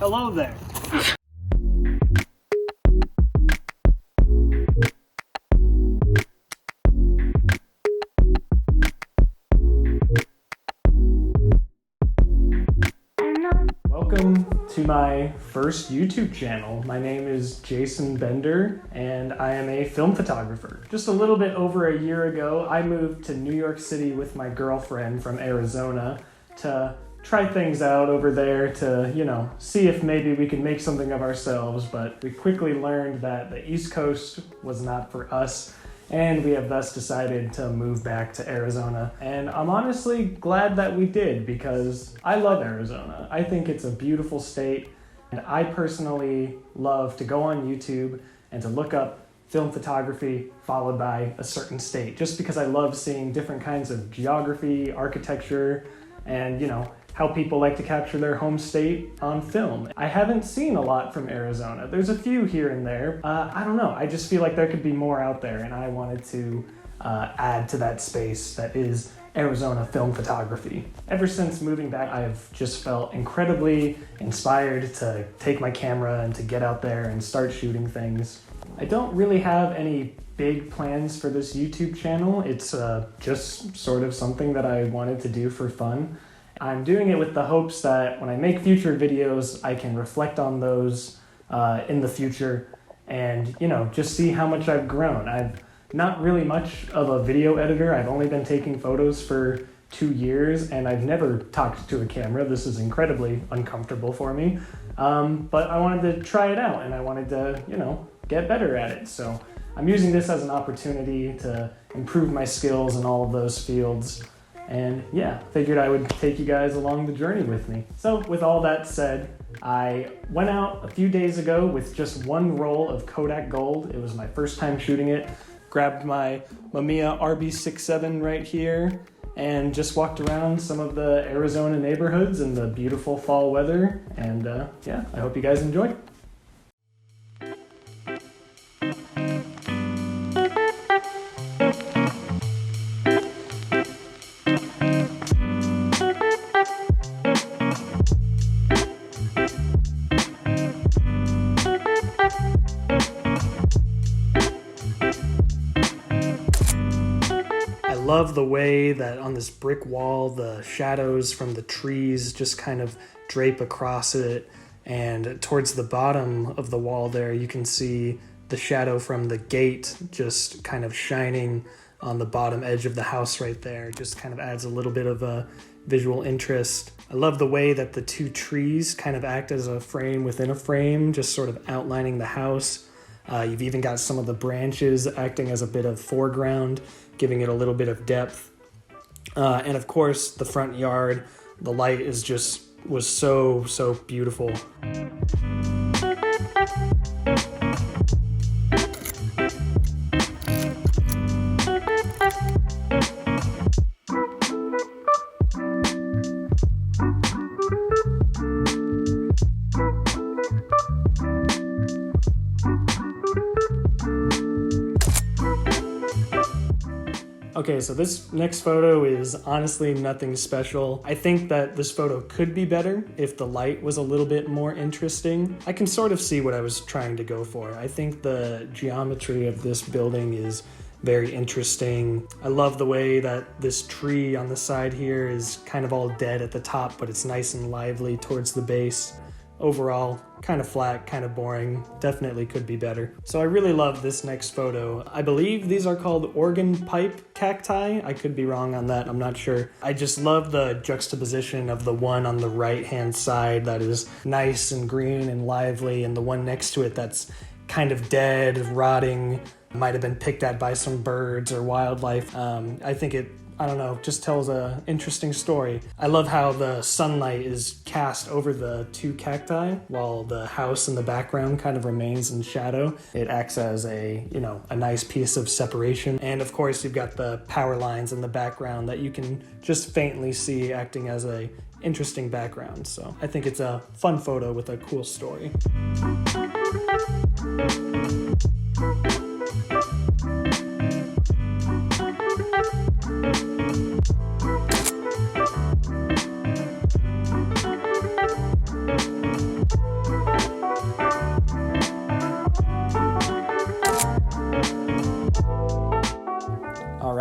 Hello there. Welcome to my first YouTube channel. My name is Jason Bender and I am a film photographer. Just a little bit over a year ago, I moved to New York City with my girlfriend from Arizona to try things out over there to, see if maybe we could make something of ourselves, but we quickly learned that the East Coast was not for us, and we have thus decided to move back to Arizona. And I'm honestly glad that we did, because I love Arizona. I think it's a beautiful state, and I personally love to go on YouTube and to look up film photography followed by a certain state, just because I love seeing different kinds of geography, architecture, and how people like to capture their home state on film. I haven't seen a lot from Arizona. There's a few here and there. I don't know, I just feel like there could be more out there, and I wanted to add to that space that is Arizona film photography. Ever since moving back, I've just felt incredibly inspired to take my camera and to get out there and start shooting things. I don't really have any big plans for this YouTube channel. It's just sort of something that I wanted to do for fun. I'm doing it with the hopes that when I make future videos, I can reflect on those in the future and, just see how much I've grown. I'm not really much of a video editor. I've only been taking photos for 2 years, and I've never talked to a camera. This is incredibly uncomfortable for me. But I wanted to try it out, and I wanted to, get better at it. So I'm using this as an opportunity to improve my skills in all of those fields. And yeah, figured I would take you guys along the journey with me. So with all that said, I went out a few days ago with just one roll of Kodak Gold. It was my first time shooting it. Grabbed my Mamiya RB67 right here and just walked around some of the Arizona neighborhoods in the beautiful fall weather. And yeah, I hope you guys enjoy. I love the way that on this brick wall, the shadows from the trees just kind of drape across it. And towards the bottom of the wall there, you can see the shadow from the gate just kind of shining on the bottom edge of the house right there. It just kind of adds a little bit of a visual interest. I love the way that the two trees kind of act as a frame within a frame, just sort of outlining the house. You've even got some of the branches acting as a bit of foreground, giving it a little bit of depth. And of course, the front yard, the light was so beautiful. Okay, so this next photo is honestly nothing special. I think that this photo could be better if the light was a little bit more interesting. I can sort of see what I was trying to go for. I think the geometry of this building is very interesting. I love the way that this tree on the side here is kind of all dead at the top, but it's nice and lively towards the base. Overall, kind of flat, kind of boring, definitely could be better. So I really love this next photo. I believe these are called organ pipe cacti. I could be wrong on that, I'm not sure. I just love the juxtaposition of the one on the right-hand side that is nice and green and lively, and the one next to it that's kind of dead, rotting, might have been picked at by some birds or wildlife. I think it just tells an interesting story. I love how the sunlight is cast over the two cacti while the house in the background kind of remains in shadow. It acts as a nice piece of separation. And of course, you've got the power lines in the background that you can just faintly see acting as a interesting background. So I think it's a fun photo with a cool story.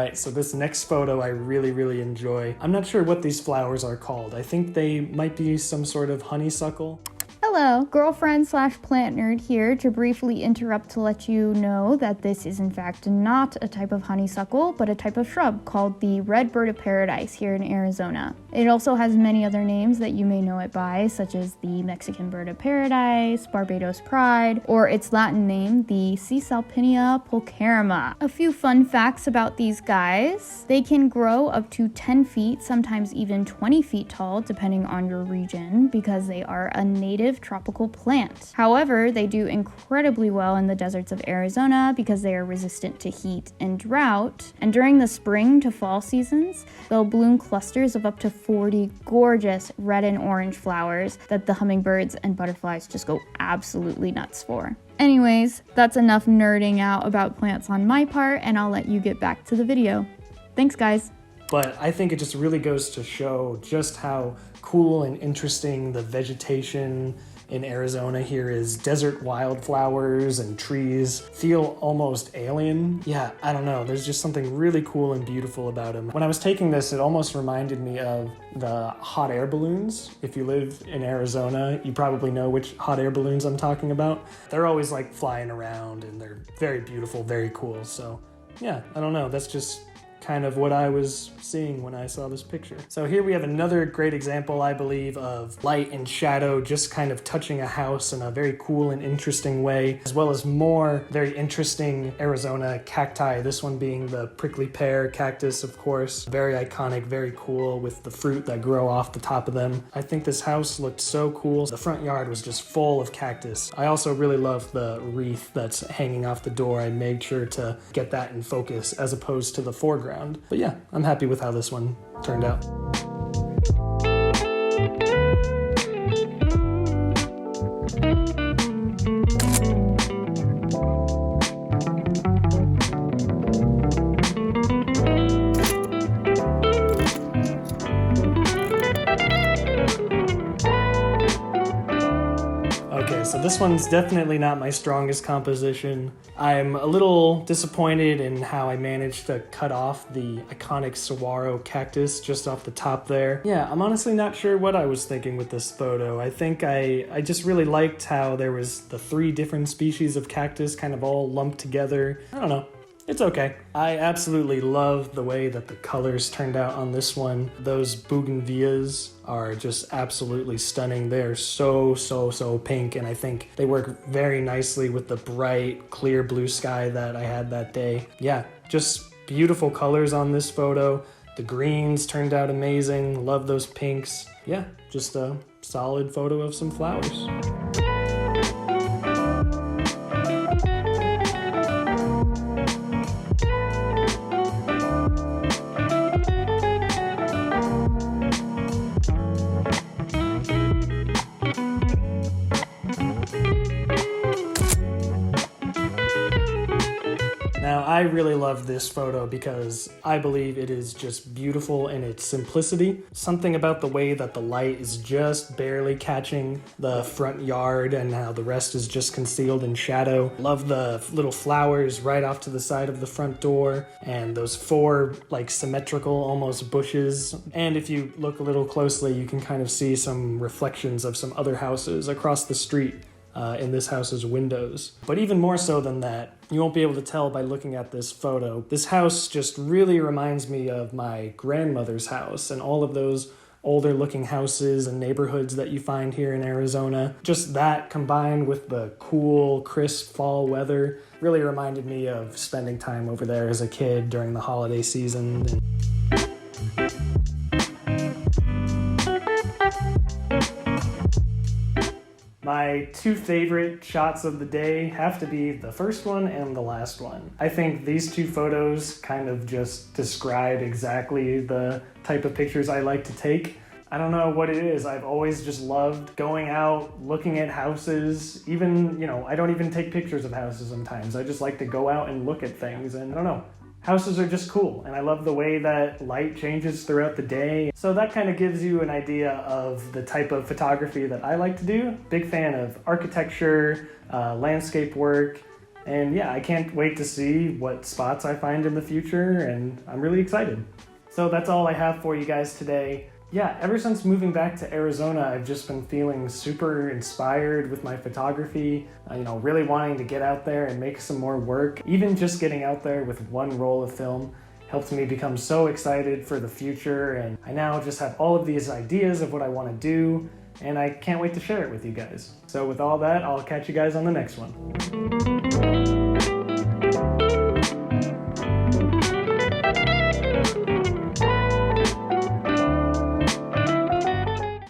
right, so this next photo I really enjoy. I'm not sure what these flowers are called. I think they might be some sort of honeysuckle. Hello, girlfriend / plant nerd here to briefly interrupt to let you know that this is in fact not a type of honeysuckle, but a type of shrub called the red bird of paradise here in Arizona. It also has many other names that you may know it by, such as the Mexican bird of paradise, Barbados pride, or its Latin name, the Cisalpinia pulcherrima. A few fun facts about these guys. They can grow up to 10 feet, sometimes even 20 feet tall, depending on your region, because they are a native tropical plant. However, they do incredibly well in the deserts of Arizona because they are resistant to heat and drought. And during the spring to fall seasons, they'll bloom clusters of up to 40 gorgeous red and orange flowers that the hummingbirds and butterflies just go absolutely nuts for. Anyways, that's enough nerding out about plants on my part, and I'll let you get back to the video. Thanks, guys. But I think it just really goes to show just how cool and interesting the vegetation in Arizona here is. Desert wildflowers and trees feel almost alien. Yeah, I don't know. There's just something really cool and beautiful about them. When I was taking this, it almost reminded me of the hot air balloons. If you live in Arizona, you probably know which hot air balloons I'm talking about. They're always like flying around and they're very beautiful, very cool. So yeah, I don't know. That's just kind of what I was seeing when I saw this picture. So here we have another great example, I believe, of light and shadow just kind of touching a house in a very cool and interesting way, as well as more very interesting Arizona cacti, this one being the prickly pear cactus, of course. Very iconic, very cool with the fruit that grow off the top of them. I think this house looked so cool. The front yard was just full of cactus. I also really love the wreath that's hanging off the door. I made sure to get that in focus as opposed to the foreground. But yeah, I'm happy with how this one turned out. Okay, so this one's definitely not my strongest composition. I'm a little disappointed in how I managed to cut off the iconic saguaro cactus just off the top there. Yeah, I'm honestly not sure what I was thinking with this photo. I think I just really liked how there was the 3 different species of cactus kind of all lumped together. I don't know. It's okay. I absolutely love the way that the colors turned out on this one. Those bougainvilleas are just absolutely stunning. They're so pink, and I think they work very nicely with the bright, clear blue sky that I had that day. Yeah, just beautiful colors on this photo. The greens turned out amazing. Love those pinks. Yeah, just a solid photo of some flowers. Now, I really love this photo because I believe it is just beautiful in its simplicity. Something about the way that the light is just barely catching the front yard and how the rest is just concealed in shadow. Love the little flowers right off to the side of the front door and those 4 like symmetrical almost bushes. And if you look a little closely, you can kind of see some reflections of some other houses across the street in this house's windows. But even more so than that, you won't be able to tell by looking at this photo. This house just really reminds me of my grandmother's house and all of those older looking houses and neighborhoods that you find here in Arizona. Just that combined with the cool, crisp fall weather really reminded me of spending time over there as a kid during the holiday season. My 2 favorite shots of the day have to be the first one and the last one. I think these 2 photos kind of just describe exactly the type of pictures I like to take. I don't know what it is. I've always just loved going out, looking at houses. Even, I don't even take pictures of houses sometimes. I just like to go out and look at things, and I don't know. Houses are just cool, and I love the way that light changes throughout the day. So that kind of gives you an idea of the type of photography that I like to do. Big fan of architecture, landscape work, And yeah, I can't wait to see what spots I find in the future, and I'm really excited. So that's all I have for you guys today. Yeah, ever since moving back to Arizona, I've just been feeling super inspired with my photography, really wanting to get out there and make some more work. Even just getting out there with one roll of film helped me become so excited for the future, and I now just have all of these ideas of what I want to do, and I can't wait to share it with you guys. So with all that, I'll catch you guys on the next one.